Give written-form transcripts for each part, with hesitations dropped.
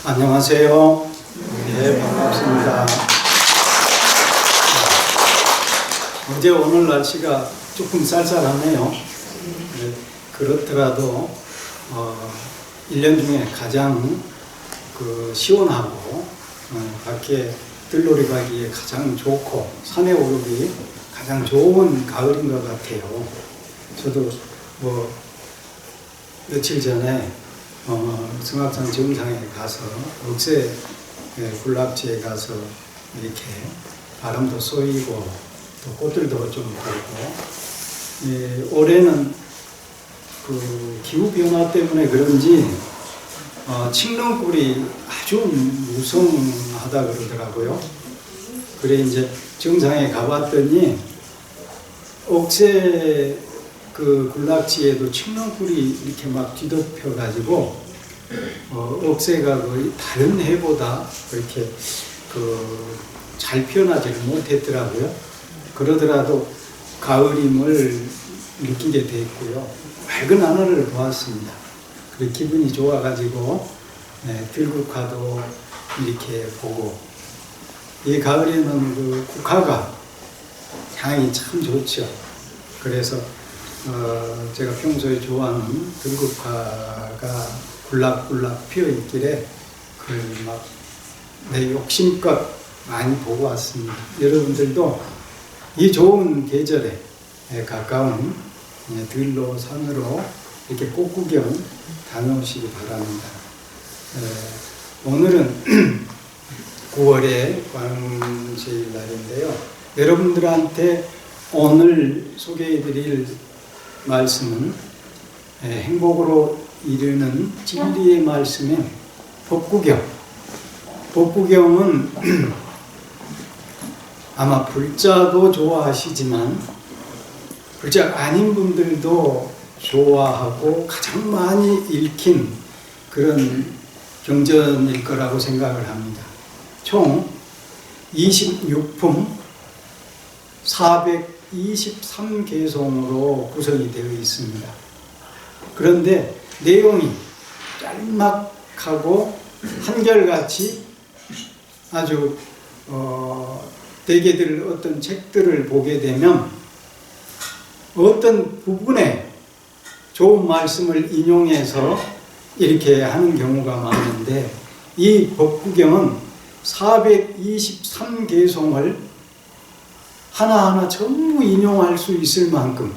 안녕하세요. 네, 반갑습니다. 어제 오늘 날씨가 조금 쌀쌀하네요. 네, 그렇더라도 1년 중에 가장 시원하고 밖에 들놀이 가기에 가장 좋고 산에 오르기 가장 좋은 가을인 것 같아요. 저도 며칠 전에 성악산 정상에 가서 억새 군락지에 가서 이렇게 바람도 쏘이고 또 꽃들도 좀 보고, 올해는 기후 변화 때문에 그런지 칡렁꿀이 아주 무성하다 그러더라고요. 그래 이제 정상에 가봤더니 억새 군락지에도 칡렁꿀이 이렇게 막 뒤덮여 가지고 억새가 거의 다른 해보다 그렇게 잘 피어나지를 못했더라고요. 그러더라도 가을임을 느끼게 됐고요. 맑은 하늘을 보았습니다. 그래 기분이 좋아가지고 들국화도 이렇게 보고, 이 가을에는 국화가 향이 참 좋죠. 그래서 제가 평소에 좋아하는 들국화가 굴락굴락 피어 있길래 내 욕심껏 많이 보고 왔습니다. 여러분들도 이 좋은 계절에 가까운 들로 산으로 이렇게 꽃구경 다녀오시기 바랍니다. 오늘은 9월의 관음제일 날인데요. 여러분들한테 오늘 소개해드릴 말씀은 행복으로 이르는 진리의 말씀인 법구경. 법구경은 아마 불자도 좋아하시지만 불자 아닌 분들도 좋아하고 가장 많이 읽힌 그런 경전일 거라고 생각을 합니다. 총 26품 423개송으로 구성이 되어 있습니다. 그런데 내용이 짤막하고 한결같이 아주 대개들 어떤 책들을 보게 되면 어떤 부분에 좋은 말씀을 인용해서 이렇게 하는 경우가 많은데, 이 법구경은 423개송을 하나하나 전부 인용할 수 있을 만큼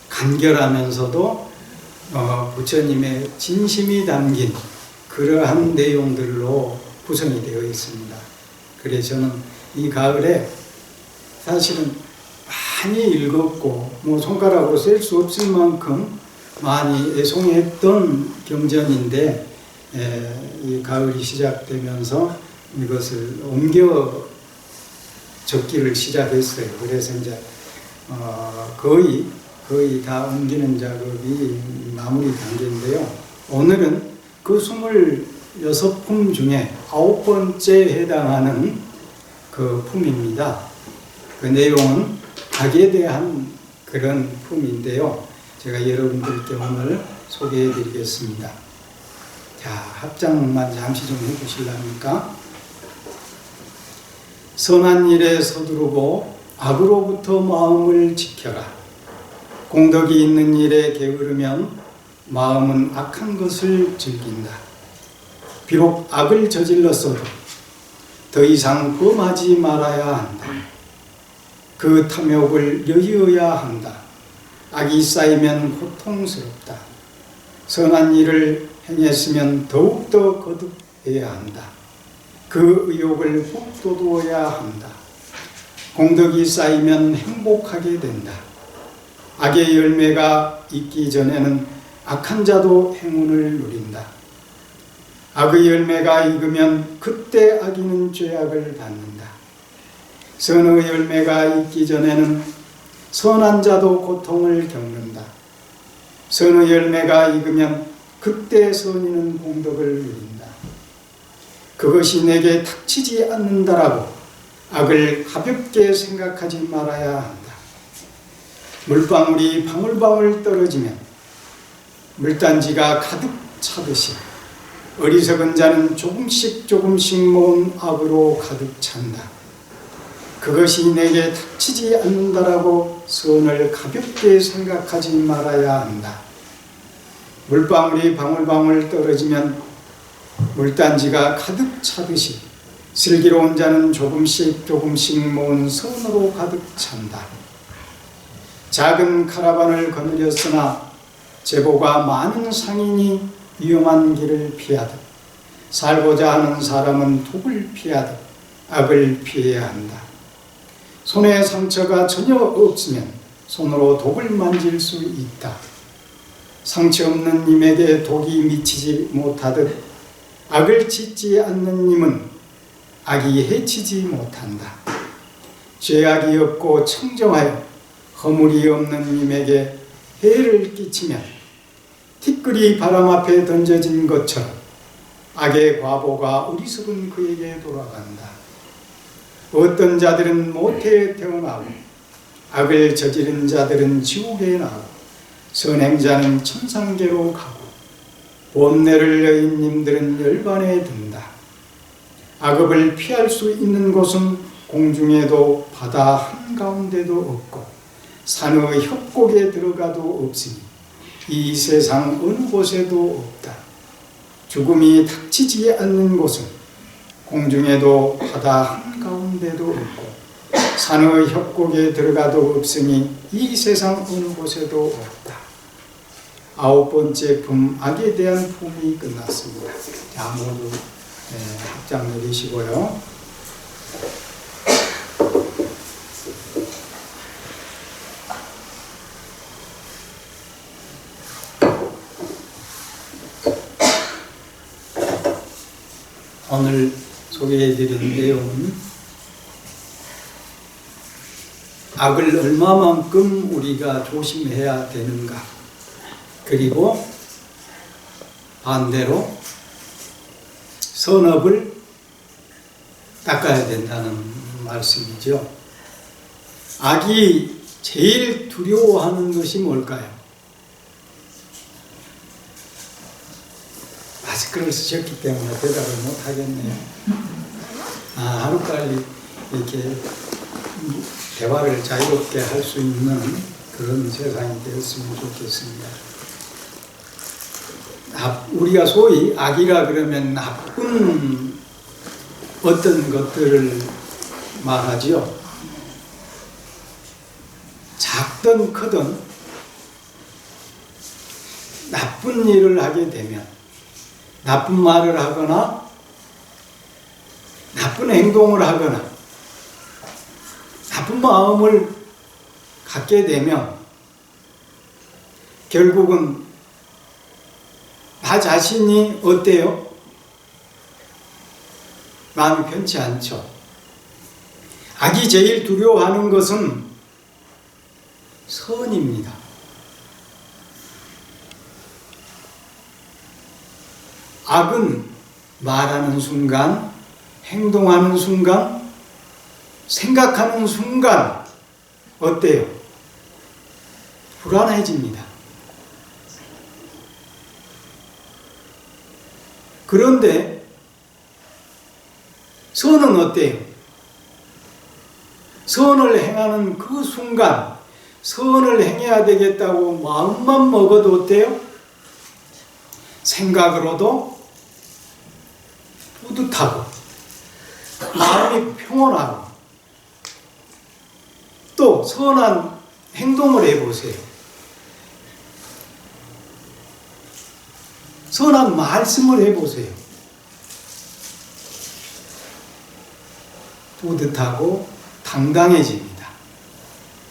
간결하면서도 부처님의 진심이 담긴 그러한 내용들로 구성이 되어 있습니다. 그래서 저는 이 가을에 사실은 많이 읽었고 손가락으로 셀 수 없을 만큼 많이 애송했던 경전인데, 이 가을이 시작되면서 이것을 옮겨 적기를 시작했어요. 그래서 이제 거의 다 옮기는 작업이 마무리 단계인데요. 오늘은 그 26품 중에 9번째에 해당하는 그 품입니다. 그 내용은 닭에 대한 그런 품인데요. 제가 여러분들께 오늘 소개해 드리겠습니다. 자, 합장만 잠시 좀 해보실랍니까? 선한 일에 서두르고 악으로부터 마음을 지켜라. 공덕이 있는 일에 게으르면 마음은 악한 것을 즐긴다. 비록 악을 저질렀어도 더 이상 범하지 말아야 한다. 그 탐욕을 여의어야 한다. 악이 쌓이면 고통스럽다. 선한 일을 행했으면 더욱더 거듭해야 한다. 그 의욕을 북돋워야 한다. 공덕이 쌓이면 행복하게 된다. 악의 열매가 있기 전에는 악한 자도 행운을 누린다. 악의 열매가 익으면 그때 악인은 죄악을 받는다. 선의 열매가 있기 전에는 선한 자도 고통을 겪는다. 선의 열매가 익으면 그때 선인은 공덕을 누린다. 그것이 내게 닥치지 않는다라고 악을 가볍게 생각하지 말아야 한다. 물방울이 방울방울 떨어지면 물단지가 가득 차듯이 어리석은 자는 조금씩 조금씩 모은 악으로 가득 찬다. 그것이 내게 닥치지 않는다라고 선을 가볍게 생각하지 말아야 한다. 물방울이 방울방울 떨어지면 물단지가 가득 차듯이 슬기로운 자는 조금씩 조금씩 모은 선으로 가득 찬다. 작은 카라반을 거느렸으나 제보가 많은 상인이 위험한 길을 피하듯 살고자 하는 사람은 독을 피하듯 악을 피해야 한다. 손에 상처가 전혀 없으면 손으로 독을 만질 수 있다. 상처 없는 님에게 독이 미치지 못하듯 악을 짓지 않는 님은 악이 해치지 못한다. 죄악이 없고 청정하여 허물이 없는 님에게 해를 끼치면 티끌이 바람 앞에 던져진 것처럼 악의 과보가 어리석은 그에게 돌아간다. 어떤 자들은 모태에 태어나고 악을 저지른 자들은 지옥에 나고 선행자는 천상계로 가고 본내를 여인 님들은 열반에 든다. 악업을 피할 수 있는 곳은 공중에도 바다 한가운데도 없고 산의 협곡에 들어가도 없으니 이 세상 어느 곳에도 없다. 죽음이 닥치지 않는 곳은 공중에도 바다 한가운데도 없고 산의 협곡에 들어가도 없으니 이 세상 어느 곳에도 없다. 9번째 품, 악에 대한 품이 끝났습니다. 자, 모두 합장 내리시고요. 오늘 소개해드린 내용은 악을 얼마만큼 우리가 조심해야 되는가, 그리고 반대로 선업을 닦아야 된다는 말씀이죠. 악이 제일 두려워하는 것이 뭘까요? 마스크를 쓰셨기 때문에 대답을 못 하겠네요. 하루빨리 이렇게 대화를 자유롭게 할 수 있는 그런 세상이 되었으면 좋겠습니다. 우리가 소위 악이라 그러면 나쁜 어떤 것들을 말하지요. 작든 크든 나쁜 일을 하게 되면, 나쁜 말을 하거나 나쁜 행동을 하거나 나쁜 마음을 갖게 되면 결국은 나 자신이 어때요? 마음이 편치 않죠. 악이 제일 두려워하는 것은 선입니다. 악은 말하는 순간, 행동하는 순간, 생각하는 순간 어때요? 불안해집니다. 그런데 선은 어때요? 선을 행하는 그 순간, 선을 행해야 되겠다고 마음만 먹어도 어때요? 생각으로도 뿌듯하고 마음이 평온하고, 또 선한 행동을 해보세요. 선한 말씀을 해보세요. 뿌듯하고 당당해집니다.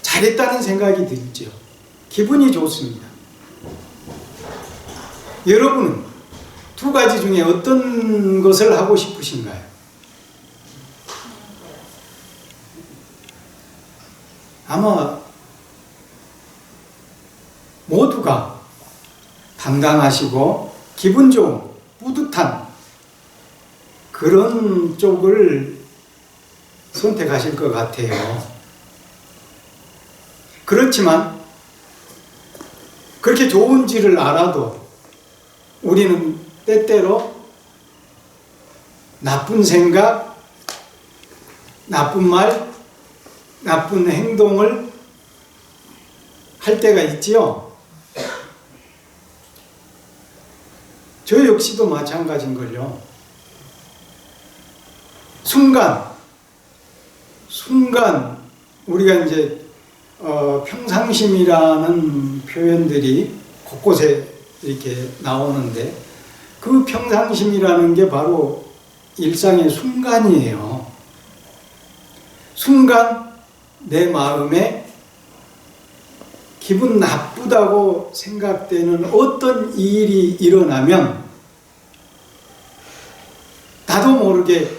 잘했다는 생각이 들죠. 기분이 좋습니다. 여러분은 두 가지 중에 어떤 것을 하고 싶으신가요? 아마 모두가 당당하시고 기분 좋은, 뿌듯한 그런 쪽을 선택하실 것 같아요. 그렇지만 그렇게 좋은지를 알아도 우리는 때때로 나쁜 생각, 나쁜 말, 나쁜 행동을 할 때가 있지요. 저 역시도 마찬가지인걸요. 순간 우리가 이제 평상심이라는 표현들이 곳곳에 이렇게 나오는데 그 평상심이라는 게 바로 일상의 순간이에요. 순간 내 마음에 기분 나쁘다고 생각되는 어떤 일이 일어나면 나도 모르게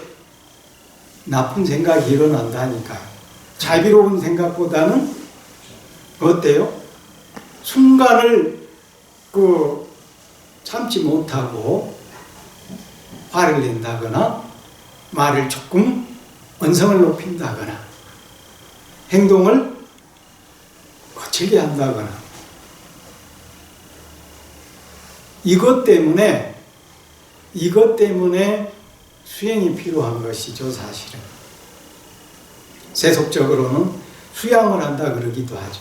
나쁜 생각이 일어난다니까요. 자비로운 생각보다는 어때요? 순간을 참지 못하고 화를 낸다거나 말을 조금 언성을 높인다거나 행동을 거칠게 한다거나 이것 때문에 수행이 필요한 것이죠. 사실은 세속적으로는 수양을 한다 그러기도 하죠.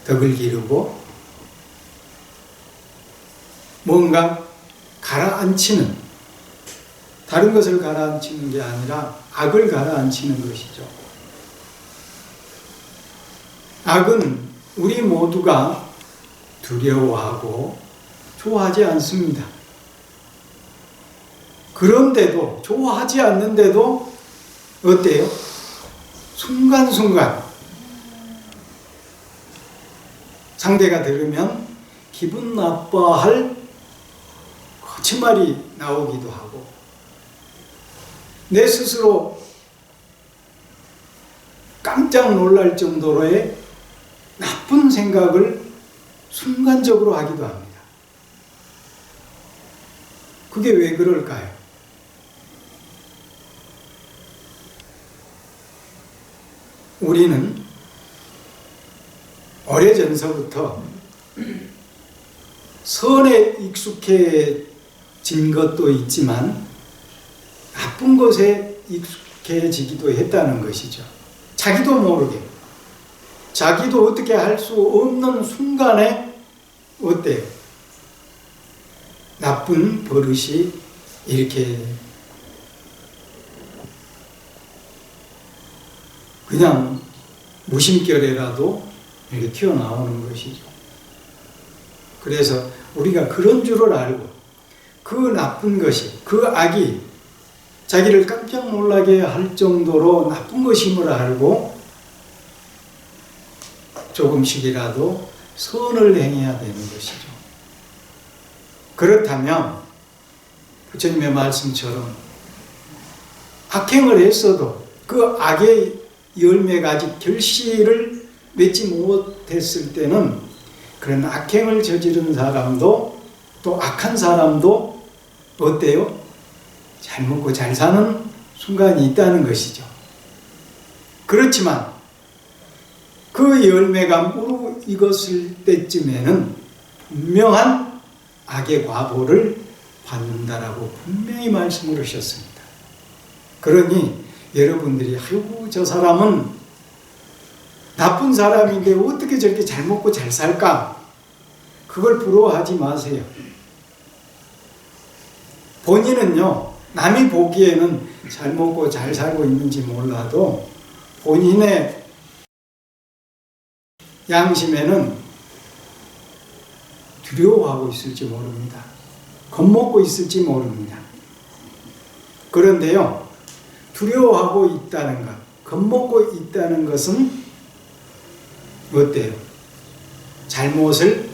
덕을 기르고 뭔가 가라앉히는, 다른 것을 가라앉히는 게 아니라 악을 가라앉히는 것이죠. 악은 우리 모두가 두려워하고 좋아하지 않습니다. 그런데도, 좋아하지 않는데도 어때요? 순간순간 상대가 들으면 기분 나빠할 거친 말이 나오기도 하고 내 스스로 깜짝 놀랄 정도로의 나쁜 생각을 순간적으로 하기도 합니다. 그게 왜 그럴까요? 우리는 오래전서부터 선에 익숙해진 것도 있지만 나쁜 것에 익숙해지기도 했다는 것이죠. 자기도 모르게, 자기도 어떻게 할 수 없는 순간에 어때요? 나쁜 버릇이 이렇게 그냥 무심결에라도 이렇게 튀어나오는 것이죠. 그래서 우리가 그런 줄을 알고 그 나쁜 것이, 그 악이 자기를 깜짝 놀라게 할 정도로 나쁜 것임을 알고 조금씩이라도 선을 행해야 되는 것이죠. 그렇다면 부처님의 말씀처럼 악행을 했어도 그 악의 열매가 아직 결실을 맺지 못했을 때는 그런 악행을 저지른 사람도 또 악한 사람도 어때요? 잘 먹고 잘 사는 순간이 있다는 것이죠. 그렇지만 그 열매가 무르익었을 때쯤에는 분명한 악의 과보를 받는다라고 분명히 말씀을 하셨습니다. 그러니 여러분들이 아이고 저 사람은 나쁜 사람인데 어떻게 저렇게 잘 먹고 잘 살까? 그걸 부러워하지 마세요. 본인은요, 남이 보기에는 잘 먹고 잘 살고 있는지 몰라도 본인의 양심에는 두려워하고 있을지 모릅니다. 겁먹고 있을지 모릅니다. 그런데요, 두려워하고 있다는 것, 겁먹고 있다는 것은 어때요? 잘못을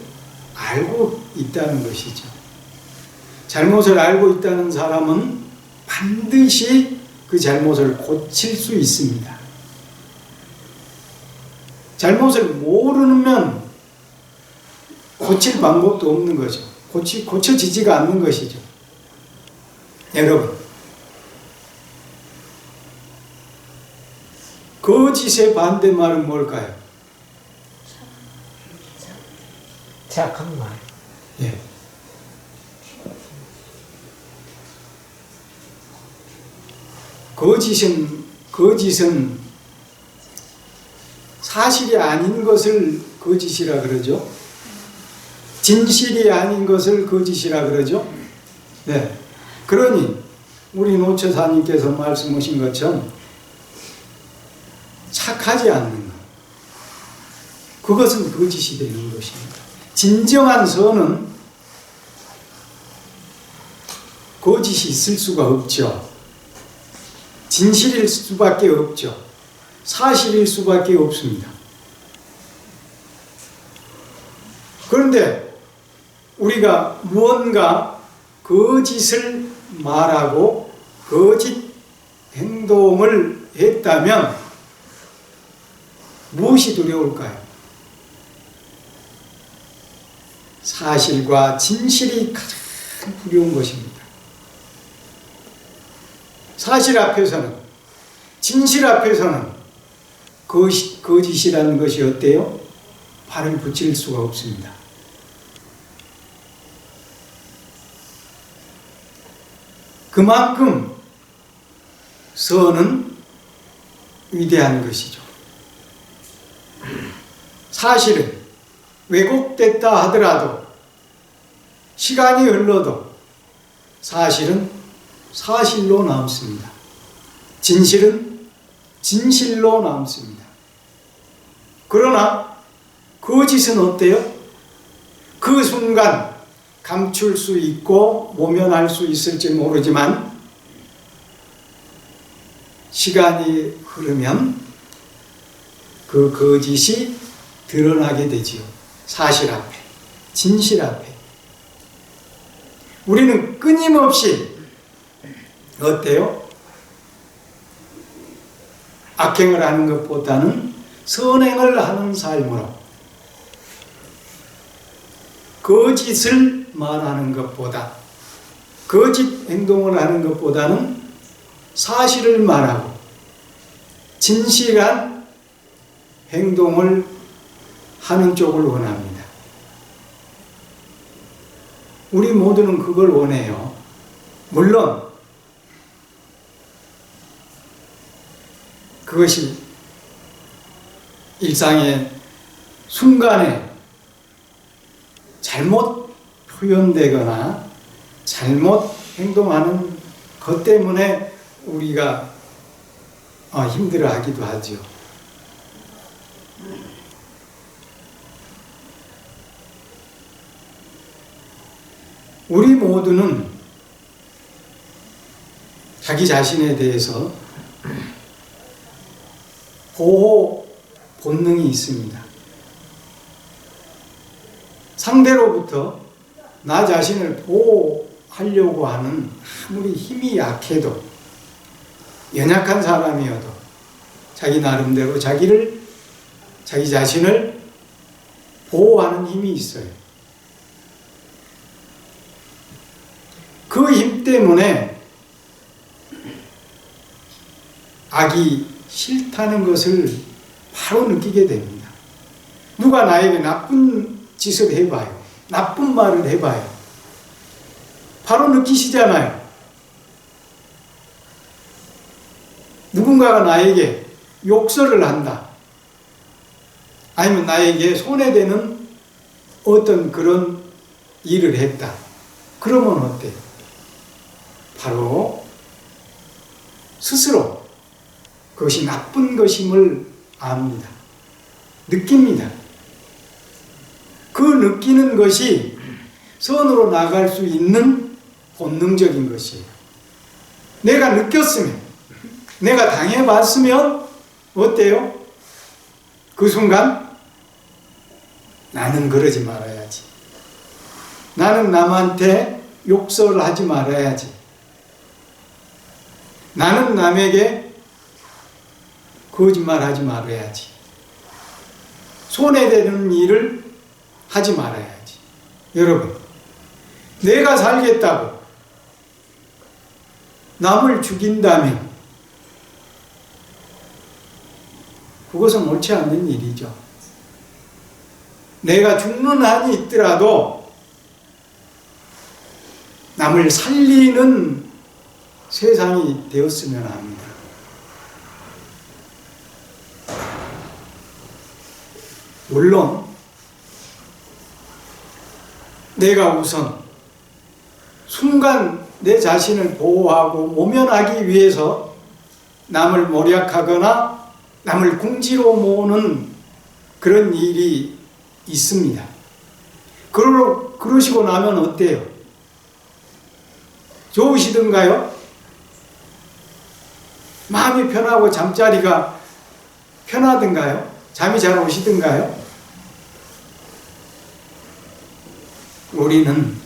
알고 있다는 것이죠. 잘못을 알고 있다는 사람은 반드시 그 잘못을 고칠 수 있습니다. 잘못을 모르면 고칠 방법도 없는 거죠. 고쳐지지가 않는 것이죠. 여러분, 거짓의 반대말은 뭘까요? 착한 말. 예. 거짓은 사실이 아닌 것을 거짓이라 그러죠. 진실이 아닌 것을 거짓이라 그러죠. 네. 그러니 우리 노처사님께서 말씀하신 것처럼 착하지 않는 것, 그것은 거짓이 되는 것입니다. 진정한 선은 거짓이 있을 수가 없죠. 진실일 수밖에 없죠. 사실일 수밖에 없습니다. 그런데 우리가 무언가 거짓을 말하고 거짓 행동을 했다면 무엇이 두려울까요? 사실과 진실이 가장 두려운 것입니다. 사실 앞에서는, 진실 앞에서는 거짓이라는 것이 어때요? 발을 붙일 수가 없습니다. 그만큼 선은 위대한 것이죠. 사실은 왜곡됐다 하더라도, 시간이 흘러도 사실은 사실로 남습니다. 진실은 진실로 남습니다. 그러나 거짓은 어때요? 그 순간 감출 수 있고 모면할 수 있을지 모르지만 시간이 흐르면 그 거짓이 드러나게 되지요. 사실 앞에, 진실 앞에. 우리는 끊임없이 어때요? 악행을 하는 것보다는 선행을 하는 삶으로, 거짓을 말하는 것보다, 거짓 행동을 하는 것보다는 사실을 말하고 진실한 행동을 하는 쪽을 원합니다. 우리 모두는 그걸 원해요. 물론 그것이 일상의 순간에 잘못 표현되거나 잘못 행동하는 것 때문에 우리가 힘들어하기도 하죠. 우리 모두는 자기 자신에 대해서 보호 본능이 있습니다. 상대로부터 나 자신을 보호하려고 하는, 아무리 힘이 약해도, 연약한 사람이어도 자기 나름대로 자기 자신을 보호하는 힘이 있어요. 그 힘 때문에 악이 싫다는 것을 바로 느끼게 됩니다. 누가 나에게 나쁜 짓을 해봐요. 나쁜 말을 해봐요. 바로 느끼시잖아요. 누군가가 나에게 욕설을 한다. 아니면 나에게 손해되는 어떤 그런 일을 했다. 그러면 어때요? 바로 스스로 그것이 나쁜 것임을 압니다. 느낍니다. 그 느끼는 것이 선으로 나갈 수 있는 본능적인 것이에요. 내가 느꼈으면, 내가 당해봤으면 어때요? 그 순간 나는 그러지 말아야지. 나는 남한테 욕설하지 말아야지. 나는 남에게 거짓말하지 말아야지. 손해되는 일을 하지 말아야지. 여러분, 내가 살겠다고 남을 죽인다면 그것은 옳지 않는 일이죠. 내가 죽는 한이 있더라도 남을 살리는 세상이 되었으면 합니다. 물론 내가 우선 순간 내 자신을 보호하고 모면하기 위해서 남을 모략하거나 남을 궁지로 모으는 그런 일이 있습니다. 그러시고 나면 어때요? 좋으시던가요? 마음이 편하고 잠자리가 편하던가요? 잠이 잘 오시던가요? 우리는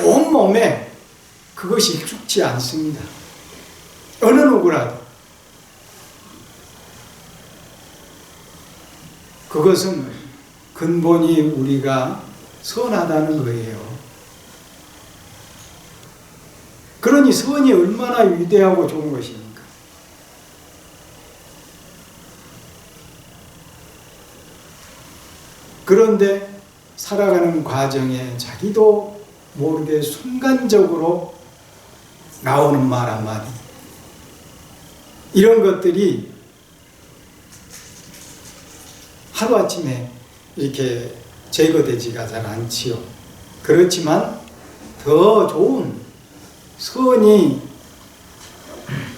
온몸에 그것이 익숙치 않습니다. 어느 누구라도. 그것은 근본이 우리가 선하다는 거예요. 그러니 선이 얼마나 위대하고 좋은 것입니까? 그런데 살아가는 과정에 자기도 모르게 순간적으로 나오는 말 한마디, 이런 것들이 하루아침에 이렇게 제거되지가 잘 않지요. 그렇지만 더 좋은 선이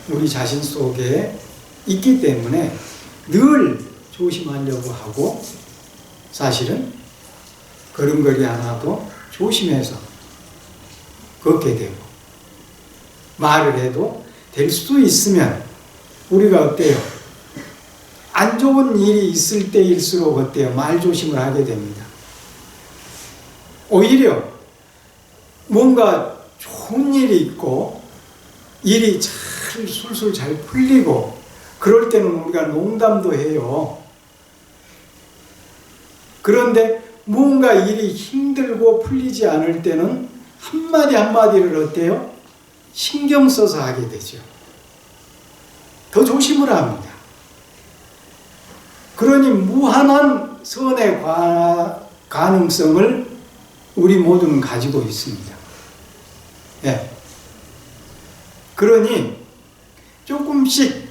우리 자신 속에 있기 때문에 늘 조심하려고 하고, 사실은 걸음걸이 하나도 조심해서 걷게 되고, 말을 해도 될 수 있으면 우리가 어때요? 안 좋은 일이 있을 때일수록 어때요? 말 조심을 하게 됩니다. 오히려 뭔가 좋은 일이 있고 일이 잘 술술 잘 풀리고 그럴 때는 우리가 농담도 해요. 그런데 뭔가 일이 힘들고 풀리지 않을 때는 한마디 한마디를 어때요? 신경 써서 하게 되죠. 더 조심을 합니다. 그러니 무한한 선의 가능성을 우리 모두는 가지고 있습니다. 예. 그러니 조금씩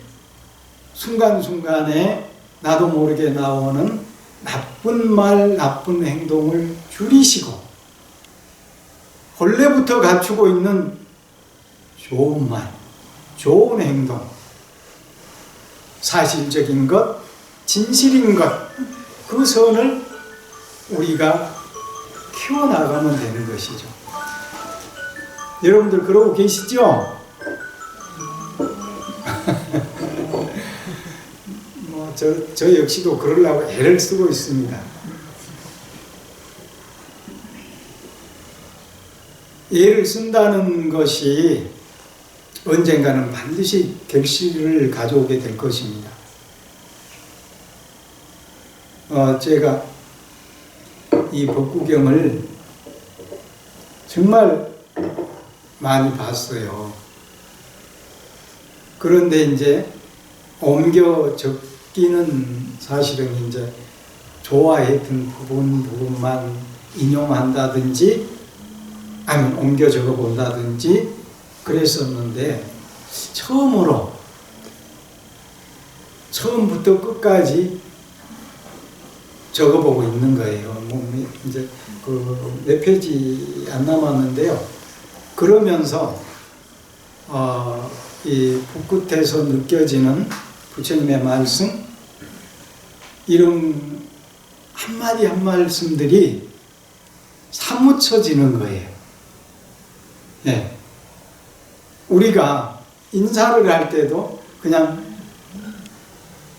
순간순간에 나도 모르게 나오는 나쁜 말, 나쁜 행동을 줄이시고 본래부터 갖추고 있는 좋은 말, 좋은 행동, 사실적인 것, 진실인 것, 그 선을 우리가 키워나가면 되는 것이죠. 여러분들 그러고 계시죠? 저 역시도 그러려고 애를 쓰고 있습니다. 애를 쓴다는 것이 언젠가는 반드시 결실을 가져오게 될 것입니다. 제가 이 법구경을 정말 많이 봤어요. 그런데 이제 옮겨 적기는 사실은 이제 좋아했던 부분만 인용한다든지 아니면 옮겨 적어 본다든지 그랬었는데, 처음부터 끝까지 적어보고 있는 거예요. 이제 몇 페이지 안 남았는데요. 그러면서 이 붓끝에서 느껴지는 부처님의 말씀, 이런 한마디 한 말씀들이 사무쳐지는 거예요. 네. 우리가 인사를 할 때도 그냥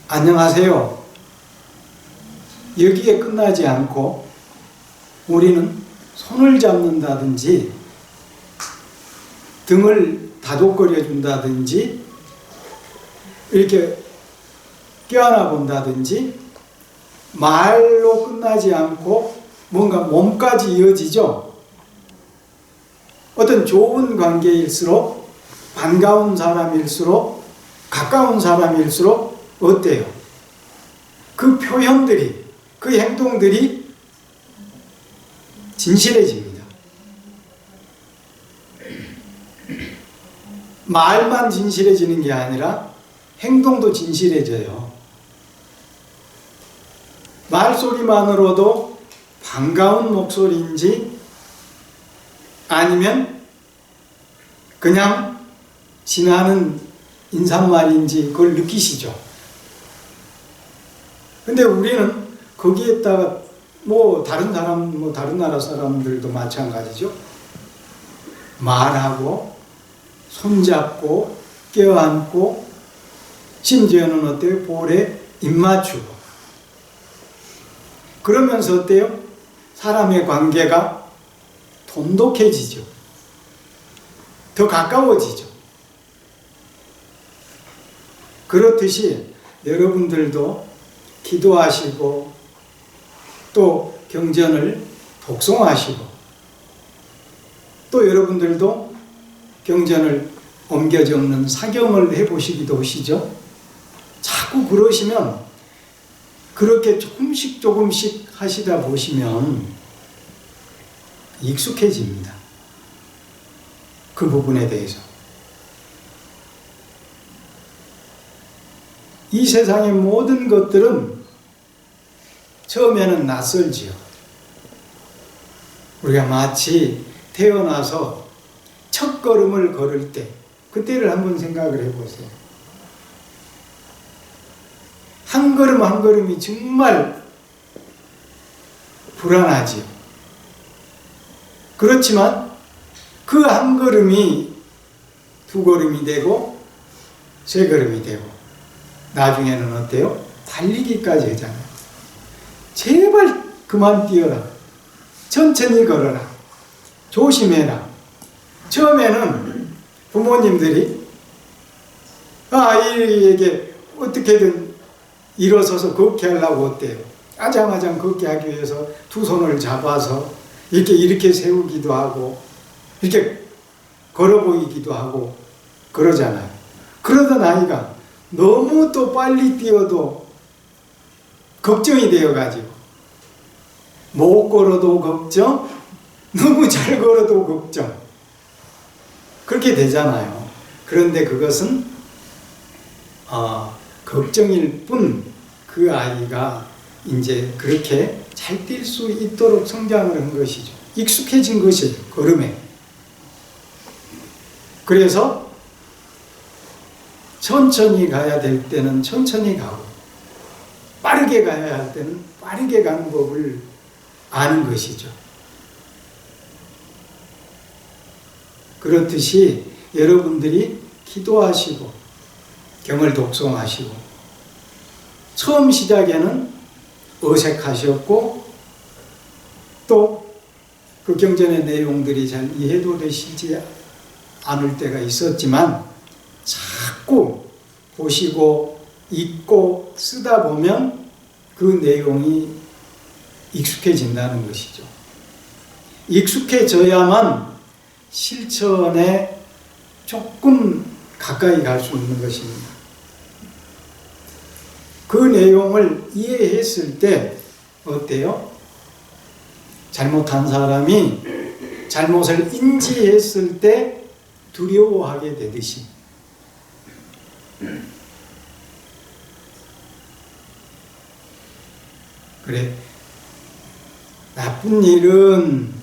안녕하세요, 여기에 끝나지 않고 우리는 손을 잡는다든지 등을 다독거려 준다든지 이렇게 껴안아 본다든지 말로 끝나지 않고 뭔가 몸까지 이어지죠. 어떤 좋은 관계일수록, 반가운 사람일수록, 가까운 사람일수록 어때요? 그 표현들이, 그 행동들이 진실해집니다. 말만 진실해지는 게 아니라 행동도 진실해져요. 말소리만으로도 반가운 목소리인지 아니면 그냥 지나는 인사말인지 그걸 느끼시죠? 근데 우리는 거기에다가 다른 사람, 다른 나라 사람들도 마찬가지죠. 말하고, 손잡고, 껴안고, 심지어는 어때요? 볼에 입 맞추고. 그러면서 어때요? 사람의 관계가 돈독해지죠. 더 가까워지죠. 그렇듯이 여러분들도 기도하시고 또 경전을 독송하시고 또 여러분들도 경전을 옮겨 적는 사경을 해보시기도 하시죠. 자꾸 그러시면 그렇게 조금씩 하시다 보시면 익숙해집니다. 그 부분에 대해서. 이 세상의 모든 것들은 처음에는 낯설지요. 우리가 마치 태어나서 첫 걸음을 걸을 때 그때를 한번 생각을 해보세요. 한 걸음 한 걸음이 정말 불안하지요. 그렇지만 그 한 걸음이 두 걸음이 되고 세 걸음이 되고 나중에는 어때요? 달리기까지 하잖아요. 제발 그만 뛰어라. 천천히 걸어라. 조심해라. 처음에는 부모님들이 아이에게 어떻게든 일어서서 걷게 하려고 어때요? 아장아장 걷게 하기 위해서 두 손을 잡아서 이렇게 세우기도 하고 이렇게 걸어 보이기도 하고 그러잖아요. 그러던 아이가 너무 또 빨리 뛰어도 걱정이 되어가지고 못 걸어도 걱정, 너무 잘 걸어도 걱정 그렇게 되잖아요. 그런데 그것은 걱정일 뿐 그 아이가 이제 그렇게 잘 뛸 수 있도록 성장을 한 것이죠. 익숙해진 것이에요. 걸음에. 그래서 천천히 가야 될 때는 천천히 가고 빠르게 가야 할 때는 빠르게 가는 법을 아는 것이죠. 그렇듯이 여러분들이 기도하시고 경을 독송하시고 처음 시작에는 어색하셨고 또 그 경전의 내용들이 잘 이해도 되시지 않을 때가 있었지만 자꾸 보시고 읽고 쓰다 보면 그 내용이 익숙해진다는 것이죠. 익숙해져야만 실천에 조금 가까이 갈 수 있는 것입니다. 그 내용을 이해했을 때 어때요? 잘못한 사람이 잘못을 인지했을 때 두려워하게 되듯이 그래, 나쁜 일은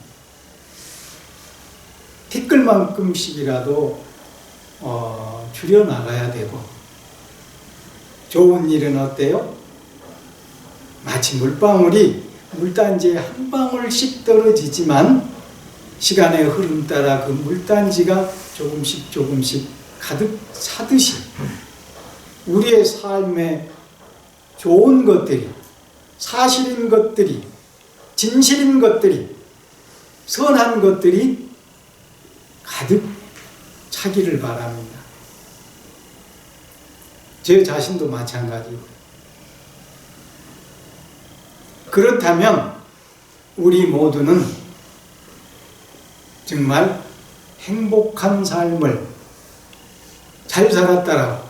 티끌만큼씩이라도 줄여나가야 되고 좋은 일은 어때요? 마치 물방울이 물단지에 한 방울씩 떨어지지만 시간의 흐름 따라 그 물단지가 조금씩 가득 차듯이 우리의 삶에 좋은 것들이, 사실인 것들이, 진실인 것들이, 선한 것들이 가득 차기를 바랍니다. 제 자신도 마찬가지고. 그렇다면 우리 모두는 정말 행복한 삶을 잘 살았다라고,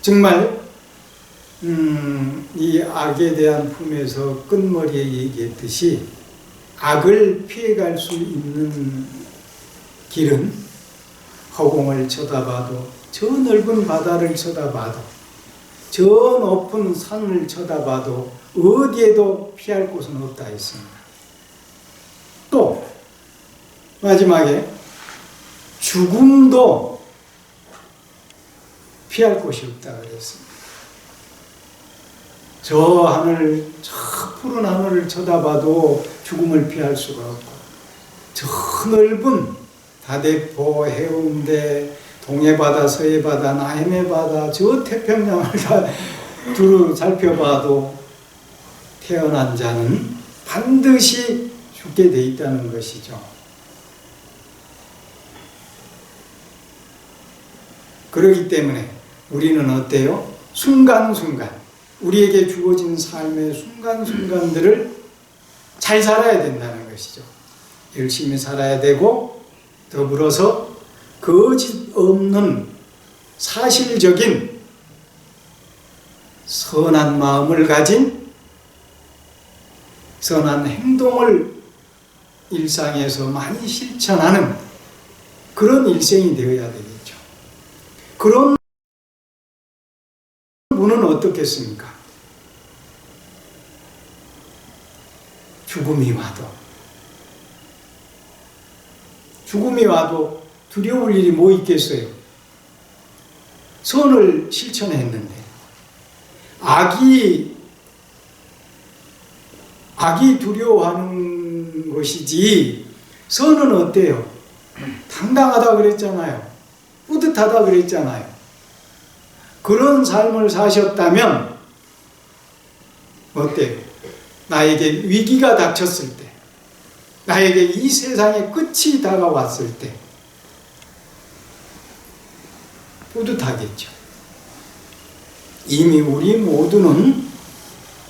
정말 이 악에 대한 품에서 끝머리에 얘기했듯이 악을 피해갈 수 있는 길은 허공을 쳐다봐도, 저 넓은 바다를 쳐다봐도, 저 높은 산을 쳐다봐도 어디에도 피할 곳은 없다 했습니다. 또 마지막에 죽음도 피할 곳이 없다 그랬습니다. 저 하늘, 저 푸른 하늘을 쳐다봐도 죽음을 피할 수가 없고, 저 넓은 다대포, 해운대, 동해바다, 서해바다, 남해바다, 저 태평양을 다 두루 살펴봐도 태어난 자는 반드시 죽게 돼 있다는 것이죠. 그렇기 때문에 우리는 어때요? 순간순간, 우리에게 주어진 삶의 순간순간들을 잘 살아야 된다는 것이죠. 열심히 살아야 되고, 더불어서 거짓 없는 사실적인 선한 마음을 가진 선한 행동을 일상에서 많이 실천하는 그런 일생이 되어야 되겠죠. 그런 분은 어떻겠습니까? 죽음이 와도 두려울 일이 뭐 있겠어요? 선을 실천했는데 악이 두려워하는 것이지, 선은 어때요? 당당하다 그랬잖아요. 뿌듯하다 그랬잖아요. 그런 삶을 사셨다면 어때요? 나에게 위기가 닥쳤을 때, 나에게 이 세상의 끝이 다가왔을 때 뿌듯하겠죠. 이미 우리 모두는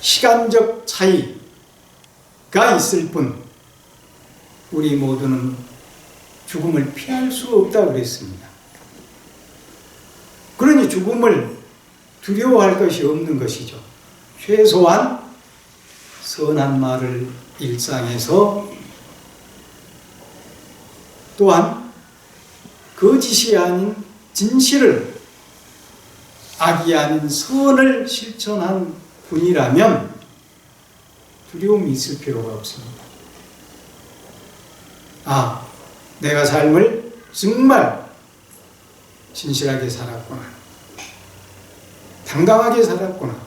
시간적 차이가 있을 뿐 우리 모두는 죽음을 피할 수 없다 그랬습니다. 그러니 죽음을 두려워할 것이 없는 것이죠. 최소한 선한 말을 일상에서, 또한 거짓이 아닌 진실을, 악이 아닌 선을 실천한 분이라면 두려움이 있을 필요가 없습니다. 아, 내가 삶을 정말 진실하게 살았구나, 당당하게 살았구나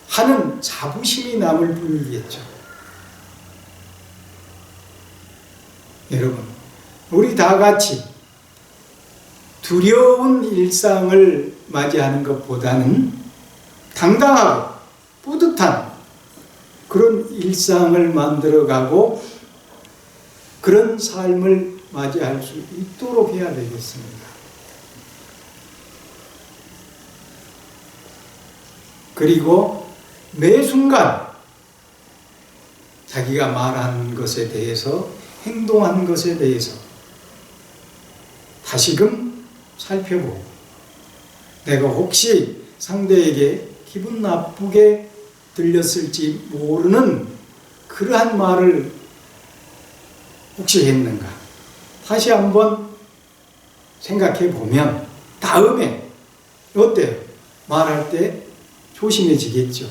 하는 자부심이 남을 뿐이겠죠. 여러분, 우리 다 같이 두려운 일상을 맞이하는 것보다는 당당하고 뿌듯한 그런 일상을 만들어가고 그런 삶을 맞이할 수 있도록 해야 되겠습니다. 그리고 매 순간 자기가 말한 것에 대해서, 행동한 것에 대해서 다시금 살펴보고, 내가 혹시 상대에게 기분 나쁘게 들렸을지 모르는 그러한 말을 혹시 했는가 다시 한번 생각해 보면 다음에 어때요? 말할 때 조심해지겠죠.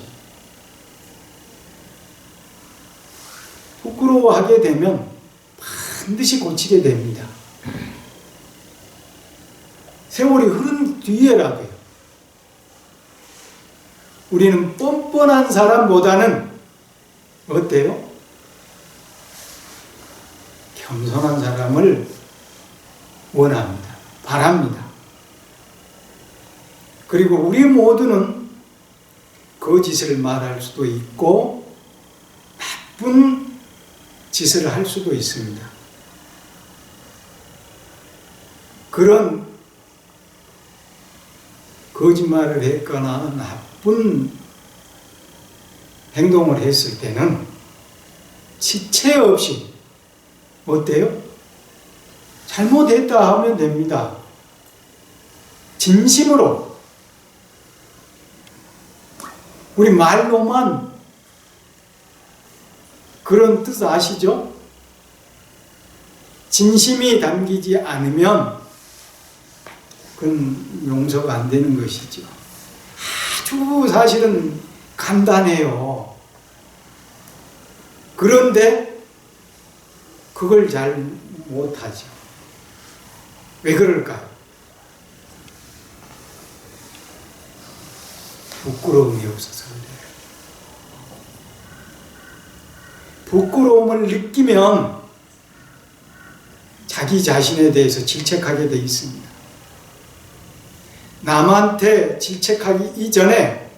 부끄러워하게 되면 반드시 고치게 됩니다. 세월이 흐른 뒤에라도요. 우리는 뻔뻔한 사람보다는 어때요? 겸손한 사람을 원합니다. 바랍니다. 그리고 우리 모두는 거짓을 말할 수도 있고 나쁜 짓을 할 수도 있습니다. 그런 거짓말을 했거나 나쁜 행동을 했을 때는 지체 없이 어때요? 잘못했다 하면 됩니다. 진심으로, 우리 말로만 그런 뜻 아시죠? 진심이 담기지 않으면 그건 용서가 안 되는 것이죠. 아주 사실은 간단해요. 그런데 그걸 잘 못하죠. 왜 그럴까요? 부끄러움이 없어서 그래요. 부끄러움을 느끼면 자기 자신에 대해서 질책하게 돼 있습니다. 남한테 질책하기 이전에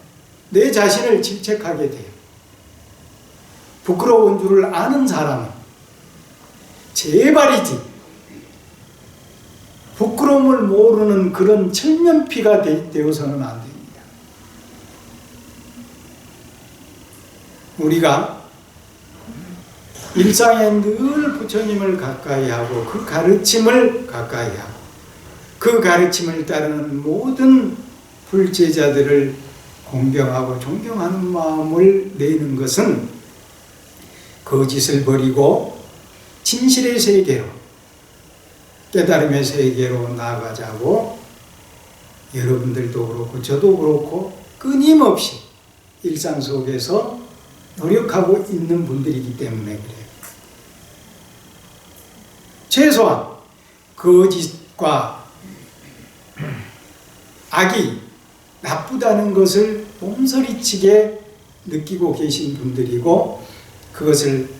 내 자신을 질책하게 돼요. 부끄러운 줄을 아는 사람은 제발이지 부끄러움을 모르는 그런 철면피가 되어서는 안 됩니다. 우리가 일상에 늘 부처님을 가까이 하고 그 가르침을 가까이 하고 그 가르침을 따르는 모든 불제자들을 공경하고 존경하는 마음을 내는 것은 거짓을 버리고 진실의 세계로, 깨달음의 세계로 나아가자고 여러분들도 그렇고 저도 그렇고 끊임없이 일상 속에서 노력하고 있는 분들이기 때문에 그래요. 최소한 거짓과 악이 나쁘다는 것을 몸서리치게 느끼고 계신 분들이고 그것을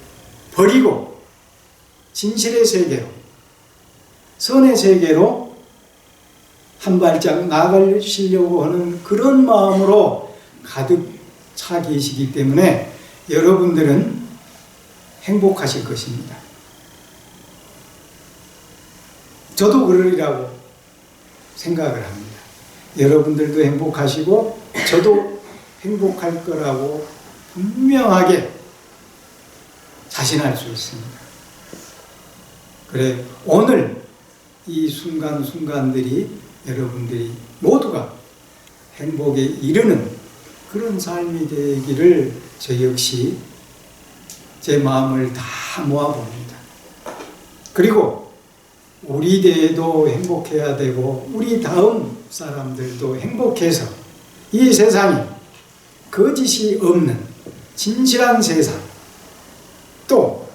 버리고 진실의 세계로, 선의 세계로 한 발짝 나아가시려고 하는 그런 마음으로 가득 차 계시기 때문에 여러분들은 행복하실 것입니다. 저도 그러리라고 생각을 합니다. 여러분들도 행복하시고 저도 행복할 거라고 분명하게 자신할 수 있습니다. 그래, 오늘 이 순간순간들이 여러분들이 모두가 행복에 이르는 그런 삶이 되기를 저 역시 제 마음을 다 모아봅니다. 그리고 우리 대에도 행복해야 되고 우리 다음 사람들도 행복해서 이 세상이 거짓이 없는 진실한 세상, 또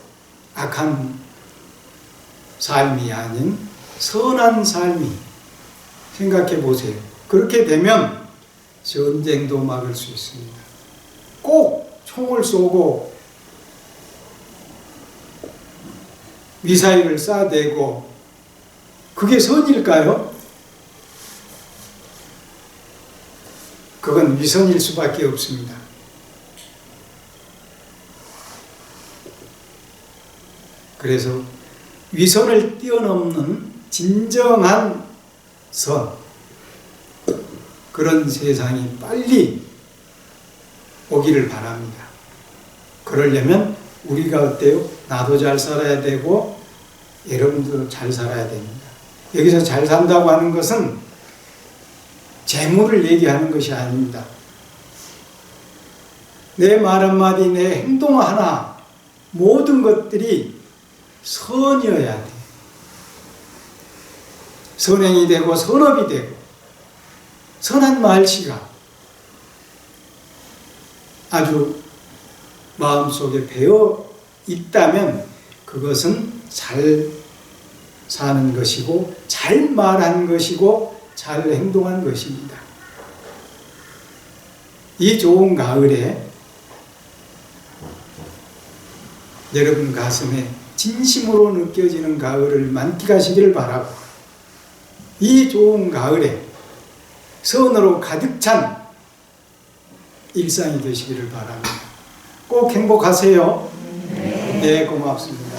악한 삶이 아닌 선한 삶이, 생각해 보세요. 그렇게 되면 전쟁도 막을 수 있습니다. 꼭 총을 쏘고 미사일을 쏴대고 그게 선일까요? 그건 위선일 수밖에 없습니다. 그래서 위선을 뛰어넘는 진정한 선, 그런 세상이 빨리 오기를 바랍니다. 그러려면 우리가 어때요? 나도 잘 살아야 되고 여러분도 잘 살아야 됩니다. 여기서 잘 산다고 하는 것은 재물을 얘기하는 것이 아닙니다. 내 말 한마디, 내 행동 하나, 모든 것들이 선이어야 돼. 선행이 되고 선업이 되고 선한 말씨가 아주 마음속에 배어 있다면 그것은 잘 사는 것이고 잘 말한 것이고 잘 행동한 것입니다. 이 좋은 가을에 여러분 가슴에 진심으로 느껴지는 가을을 만끽하시기를 바라고, 이 좋은 가을에 선으로 가득 찬 일상이 되시기를 바랍니다. 꼭 행복하세요. 네, 고맙습니다.